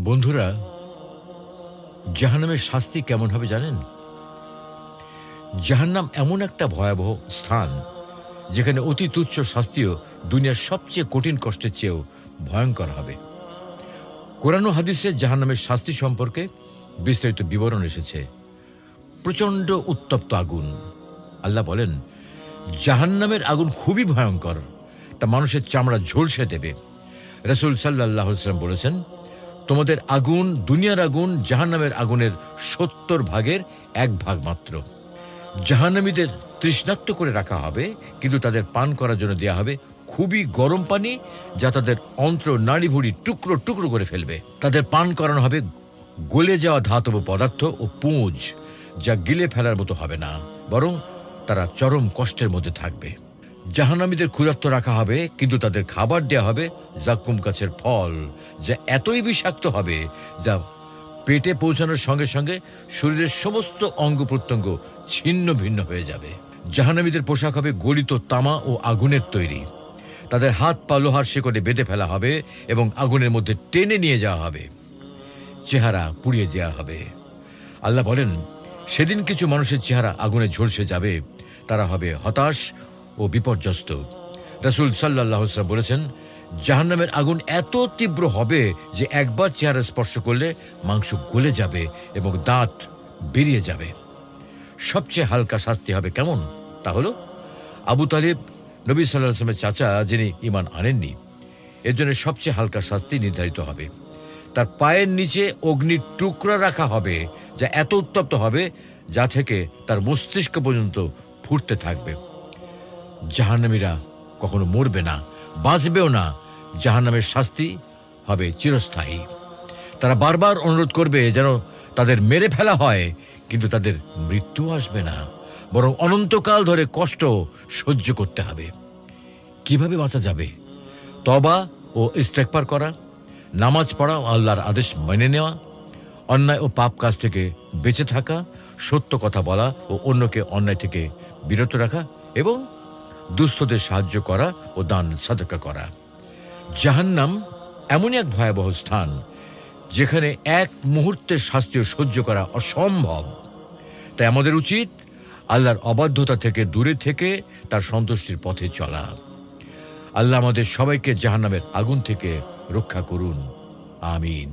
বন্ধুরা, জাহান্নামের শাস্তি কেমন হবে জানেন? জাহান্নাম এমন একটা ভয়াবহ স্থান যেখানে অতি তুচ্ছ শাস্তিও দুনিয়ার সবচেয়ে কঠিন কষ্টের চেয়েও ভয়ঙ্কর হবে। কোরআন ও হাদিসে জাহান্নামের শাস্তি সম্পর্কে বিস্তারিত বিবরণ এসেছে। প্রচণ্ড উত্তপ্ত আগুন। আল্লাহ বলেন, জাহান্নামের আগুন খুবই ভয়ঙ্কর, তা মানুষের চামড়া ঝলসে দেবে। রাসূল সাল্লাল্লাহু আলাইহি ওয়াসাল্লাম বলেছেন, তোমাদের আগুন, দুনিয়ার আগুন জাহান্নামের আগুনের ৭০ ভাগের ১ ভাগ মাত্র। জাহান্নামীদের তৃষ্ণার্ত করে রাখা হবে, কিন্তু তাদের পান করার জন্য দেয়া হবে খুবই গরম পানি, যা তাদের অন্ত্র নাড়িভুড়ি টুকরো টুকরো করে ফেলবে। তাদের পান করানো হবে গলে যাওয়া ধাতব পদার্থ ও পুঁজ, যা গিলে ফেলার মতো হবে না, বরং তারা চরম কষ্টের মধ্যে থাকবে। জাহান্নামীদের ক্ষুধার্ত রাখা হবে, কিন্তু তাদের খাবার দেয়া হবে জাক্কুম গাছের ফল, যা এতই বিষাক্ত হবে যা পেটে পৌঁছানোর সঙ্গে সঙ্গে শরীরের সমস্ত অঙ্গ প্রত্যঙ্গ ছিন্ন ভিন্ন হয়ে যাবে। জাহান্নামীদের পোশাক হবে গলিত তামা ও আগুনের তৈরি। তাদের হাত পা লোহার শেকড়ে বেঁধে ফেলা হবে এবং আগুনের মধ্যে টেনে নিয়ে যাওয়া হবে। চেহারা পুড়িয়ে দেওয়া হবে। আল্লাহ বলেন, সেদিন কিছু মানুষের চেহারা আগুনে ঝলসে যাবে, তারা হবে হতাশ ও বিপর্যস্ত। রাসূল সাল্লাল্লাহু আলাইহি ওয়াসাল্লাম বলেছেন, জাহান্নামের আগুন এত তীব্র হবে যে একবার চেহারা স্পর্শ করলে মাংস গলে যাবে এবং দাঁত বেরিয়ে যাবে। সবচেয়ে হালকা শাস্তি হবে কেমন? তা হলো আবু তালিব, নবী সাল্লাল্লাহু আলাইহি ওয়াসাল্লামের চাচা, যিনি ঈমান আনেননি, এর জন্য সবচেয়ে হালকা শাস্তি নির্ধারিত হবে। তার পায়ের নিচে অগ্নির টুকরা রাখা হবে, যা এত উত্তপ্ত হবে যা থেকে তার মস্তিষ্ক পর্যন্ত ফুটতে থাকবে। জাহান্নামীরা কখনো মরবে না, বাঁচবেও না। জাহান্নামের শাস্তি হবে চিরস্থায়ী। তারা বারবার অনুরোধ করবে যেন তাদের মেরে ফেলা হয়, কিন্তু তাদের মৃত্যু আসবে না, বরং অনন্তকাল ধরে কষ্ট সহ্য করতে হবে। কিভাবে বাঁচা যাবে? তওবা ও ইস্তেগফার করা, নামাজ পড়া ও আল্লাহর আদেশ মেনে নেওয়া, অন্যায় ও পাপ কাজ থেকে বেঁচে থাকা, সত্য কথা বলা ও অন্যকে অন্যায় থেকে বিরত রাখা, এবং দুস্থদের সাহায্য করা ও দান সাদকা করা। জাহান্নাম এমনই এক ভয়াবহ স্থান যেখানে এক মুহূর্তের শাস্তিও সহ্য করা অসম্ভব। তাই আমাদের উচিত আল্লাহর অবাধ্যতা থেকে দূরে থেকে তার সন্তুষ্টির পথে চলা। আল্লাহ আমাদের সবাইকে জাহান্নামের আগুন থেকে রক্ষা করুন। আমিন।